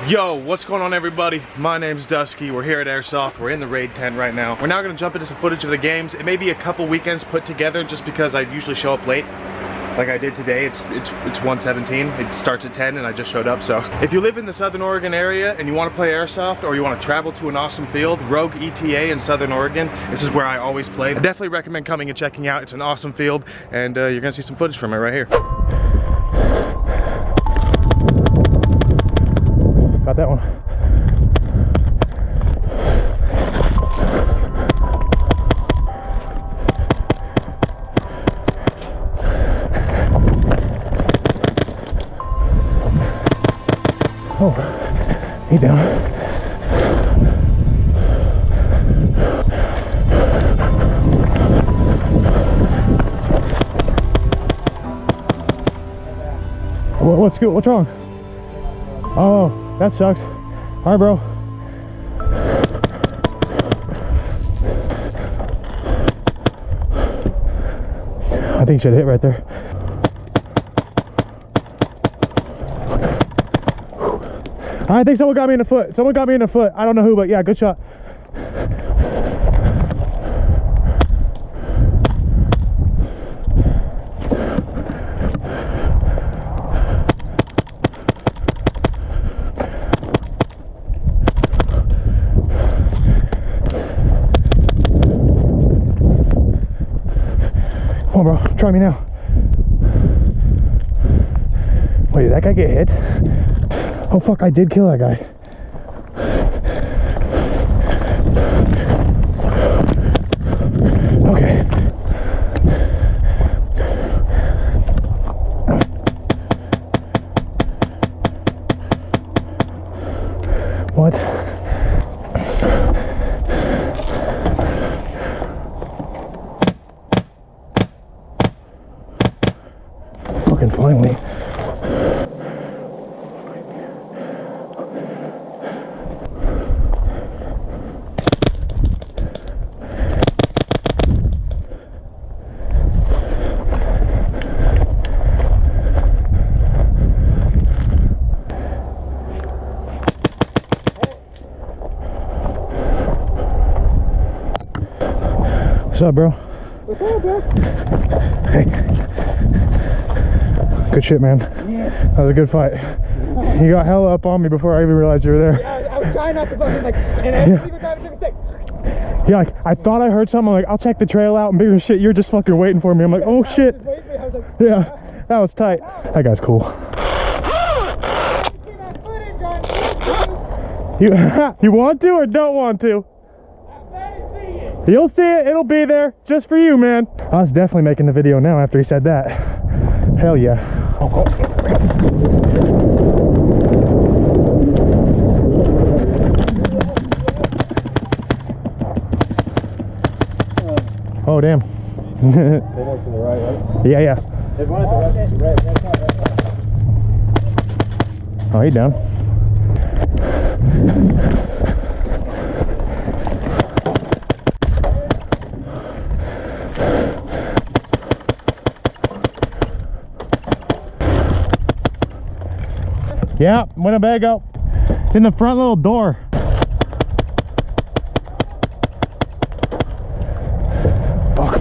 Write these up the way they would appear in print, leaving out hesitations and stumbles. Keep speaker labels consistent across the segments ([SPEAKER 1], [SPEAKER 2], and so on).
[SPEAKER 1] Yo, what's going on everybody? My name's DuskY. We're here at Airsoft. We're in the raid tent right now. We're now gonna jump into some footage of the games. It may be a couple weekends put together just because I usually show up late. Like I did today. It's 1:17. It starts at 10 and I just showed up. So if you live in the Southern Oregon area and you want to play Airsoft or you want to travel to an awesome field, Rogue ETA in Southern Oregon, this is where I always play. I definitely recommend coming and checking out. It's an awesome field and you're gonna see some footage from it right here. Got that one. Oh, he down. What's good? What's wrong? Oh, that sucks. All right, bro. I think you should hit right there. I think someone got me in the foot. Someone got me in the foot. I don't know who, but yeah, good shot. Come on, bro. Try me now. Wait, did that guy get hit? Oh fuck, I did kill that guy. Okay. What? Fucking finally. What's up, bro?
[SPEAKER 2] What's up, bro?
[SPEAKER 1] Hey. Good shit, man.
[SPEAKER 2] Yeah.
[SPEAKER 1] That was a good fight. You got hella up on me before I even realized you were there.
[SPEAKER 2] Yeah, I was trying not to fucking like, and I didn't even drive a mistake.
[SPEAKER 1] Yeah, like, I thought I heard something. I'm like, I'll check the trail out and bigger shit. You're just fucking waiting for me. I'm like, oh shit.
[SPEAKER 2] I was like,
[SPEAKER 1] Yeah, that was tight. That guy's cool. You want to or don't want to? You'll see it. It'll be there just for you, man. I was definitely making the video now after he said that. Hell yeah. Oh, damn.
[SPEAKER 3] They work to the right, right?
[SPEAKER 1] Yeah, yeah.
[SPEAKER 3] There's one at the right.
[SPEAKER 1] Oh, he down. Yeah, Winnebago. It's in the front little door. Fuck.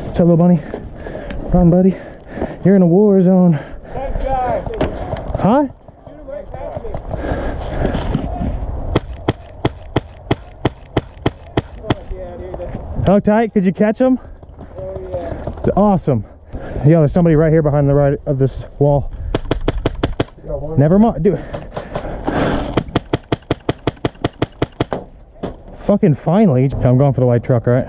[SPEAKER 1] What's up, little bunny? Run, buddy. You're in a war zone.
[SPEAKER 2] That guy.
[SPEAKER 1] Huh?
[SPEAKER 2] Shoot him right past me.
[SPEAKER 1] How tight? Could you catch him?
[SPEAKER 2] Oh yeah.
[SPEAKER 1] Awesome. Yeah, there's somebody right here behind the right of this wall. Never mind, dude. Fucking finally. I'm going for the white truck, right?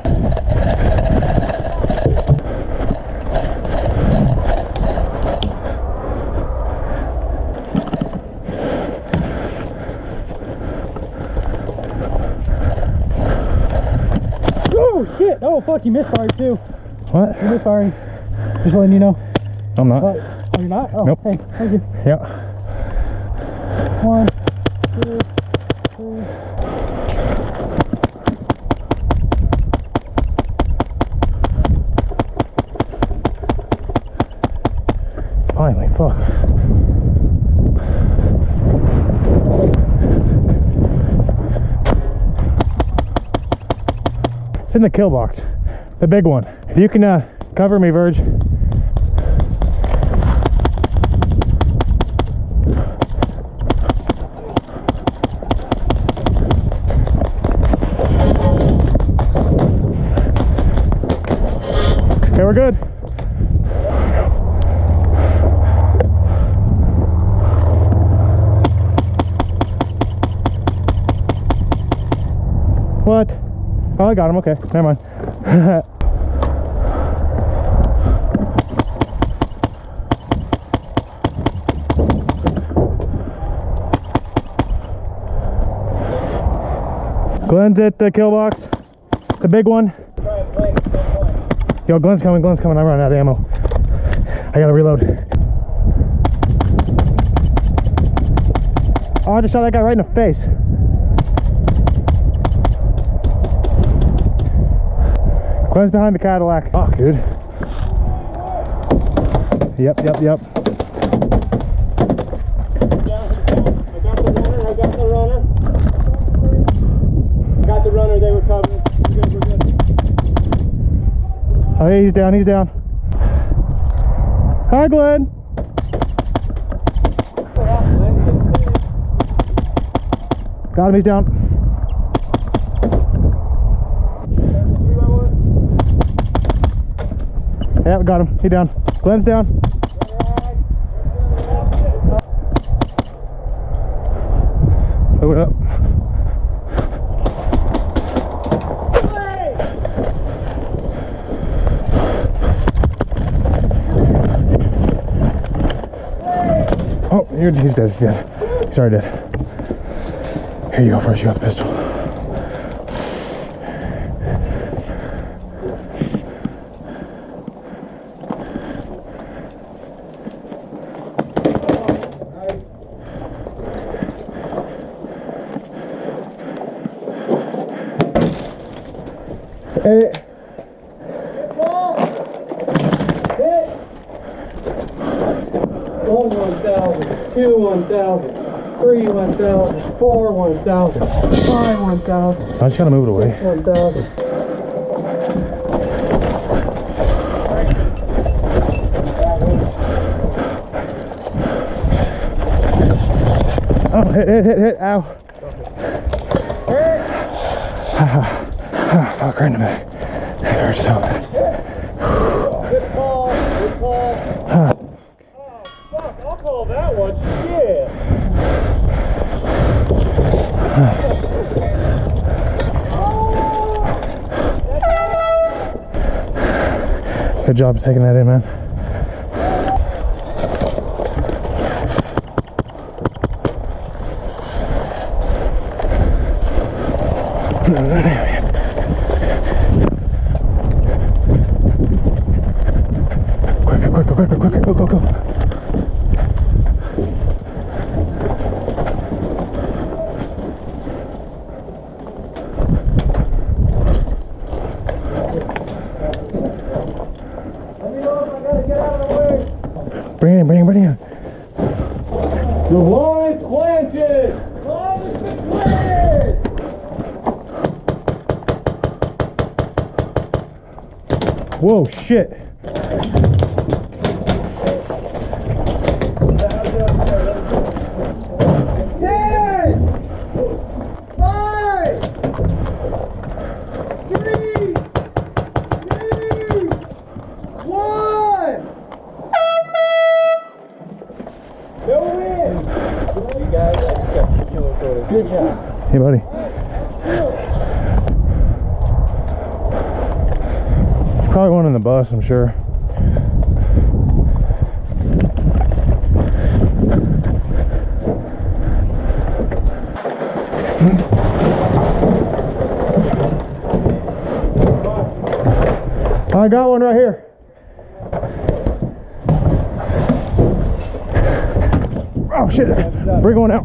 [SPEAKER 2] Oh shit! Oh fuck! You misfired too.
[SPEAKER 1] What?
[SPEAKER 2] You're misfiring. Just letting you know.
[SPEAKER 1] I'm not.
[SPEAKER 2] I was you're not? Oh,
[SPEAKER 4] Nope.
[SPEAKER 2] hey, thank you.
[SPEAKER 4] Yeah.
[SPEAKER 2] 1, 2, 3.
[SPEAKER 4] Finally, fuck. It's in the kill box, the big one. If you can cover me, Verge. Okay, we're good. What? Oh, I got him. Okay, never mind. Glenn's at the kill box, the big one. Yo, Glenn's coming. I'm running out of ammo. I gotta reload. Oh, I just shot that guy right in the face. Glenn's behind the Cadillac. Oh, dude. Yep.
[SPEAKER 3] I got the runner. Got the runner, they were covered. We're good.
[SPEAKER 4] Oh, yeah, he's down. Hi, Glenn. Got him, he's down.
[SPEAKER 3] 3x1.
[SPEAKER 4] Yeah, we got him. He's down. Glenn's down. Move it up. Oh, he's dead. He's already dead. Here you go first. You got the pistol. Hey.
[SPEAKER 3] Hit. 1, 1,000. 2, 1,000. 3, 1,000. 4, 1,000. 5, 1,000.
[SPEAKER 4] I just gotta move it away.
[SPEAKER 3] 6, 1,000.
[SPEAKER 4] Oh, hit. Ow. Fuck, right in the back. That hurts so bad.
[SPEAKER 3] Good call. Oh, fuck, I'll call that one. Shit.
[SPEAKER 4] Good job taking that in, man. Quick, go. Bring it in.
[SPEAKER 3] The Lawrence planted! Lawrence planted!
[SPEAKER 4] Whoa, shit.
[SPEAKER 3] Good job.
[SPEAKER 4] Hey, buddy. Probably one in the bus, I'm sure. I got one right here. Oh shit! We're going out.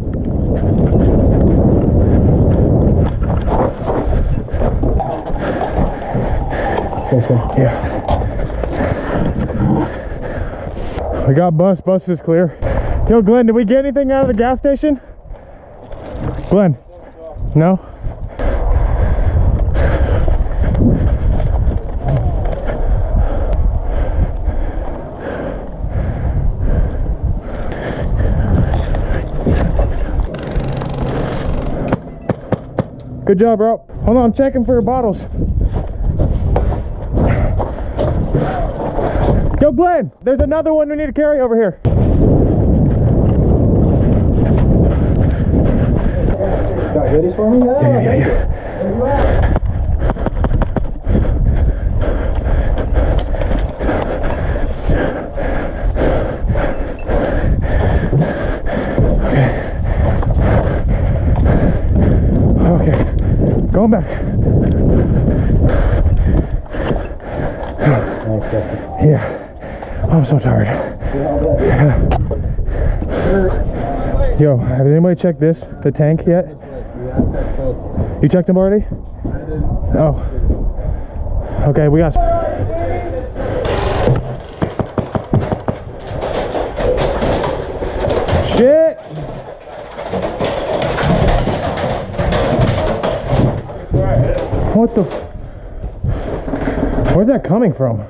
[SPEAKER 4] Yeah. We got bus. Bus is clear. Yo, Glenn, did we get anything out of the gas station? Glenn? No? Good job, bro. Hold on, I'm checking for your bottles. Yo, Glenn, there's another one we need to carry over here.
[SPEAKER 3] Got goodies for me?
[SPEAKER 4] Yeah.
[SPEAKER 3] Where you at?
[SPEAKER 4] Okay, going back.
[SPEAKER 3] Thanks, Justin.
[SPEAKER 4] Yeah, I'm so tired. Yo, has anybody checked the tank yet? You checked them already? Oh. Okay, we got. Shit! What the? Where's that coming from?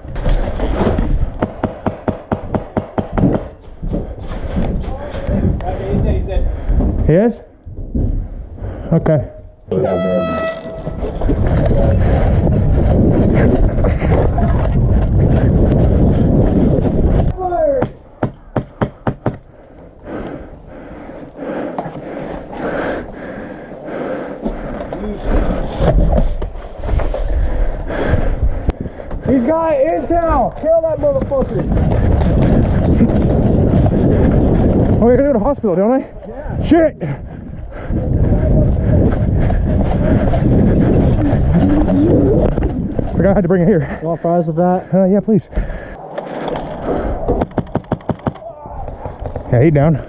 [SPEAKER 4] He is? Okay.
[SPEAKER 3] He's got intel! Kill that motherfucker!
[SPEAKER 4] Oh, we're gonna go to the hospital, don't I? Yeah. Shit! Forgot I had to bring it here.
[SPEAKER 3] You want fries with that?
[SPEAKER 4] Yeah, please. Yeah, eat down.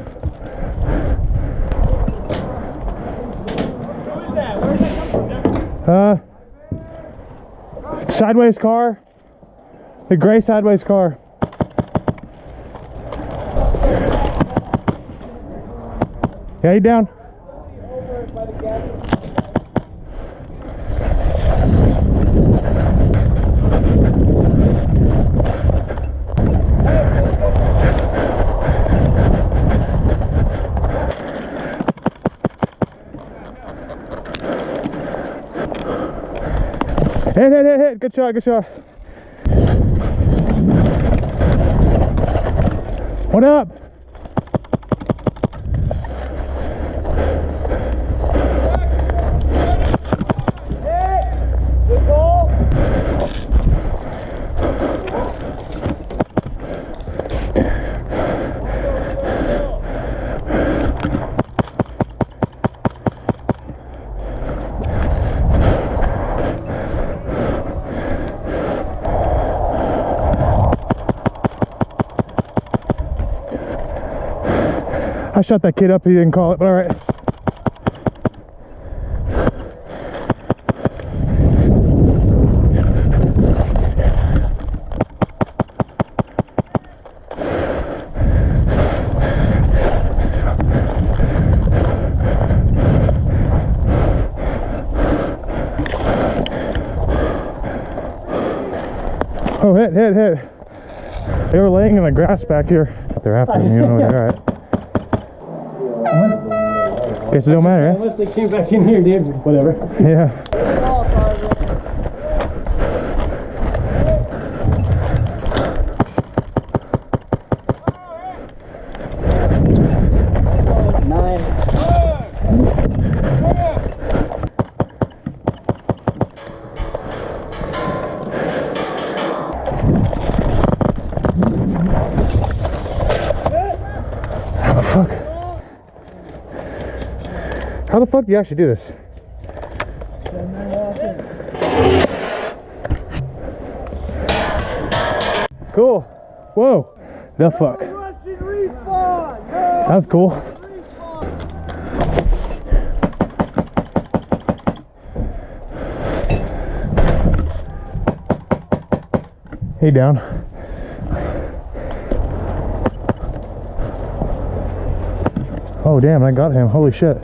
[SPEAKER 4] Sideways car. The gray sideways car. Yeah, eat down. Hit. Good shot. What up? I shot that kid up, he didn't call it, but all right. Oh, hit. They were laying in the grass back here. They're after me, you know where they're at. Guess it don't matter,
[SPEAKER 3] Unless they came back in here, dude. Whatever.
[SPEAKER 4] Yeah. How the fuck do you actually do this? Cool. Whoa. The fuck.
[SPEAKER 3] Russian respawn! No!
[SPEAKER 4] That was cool. Hey, down. Oh damn, I got him. Holy shit.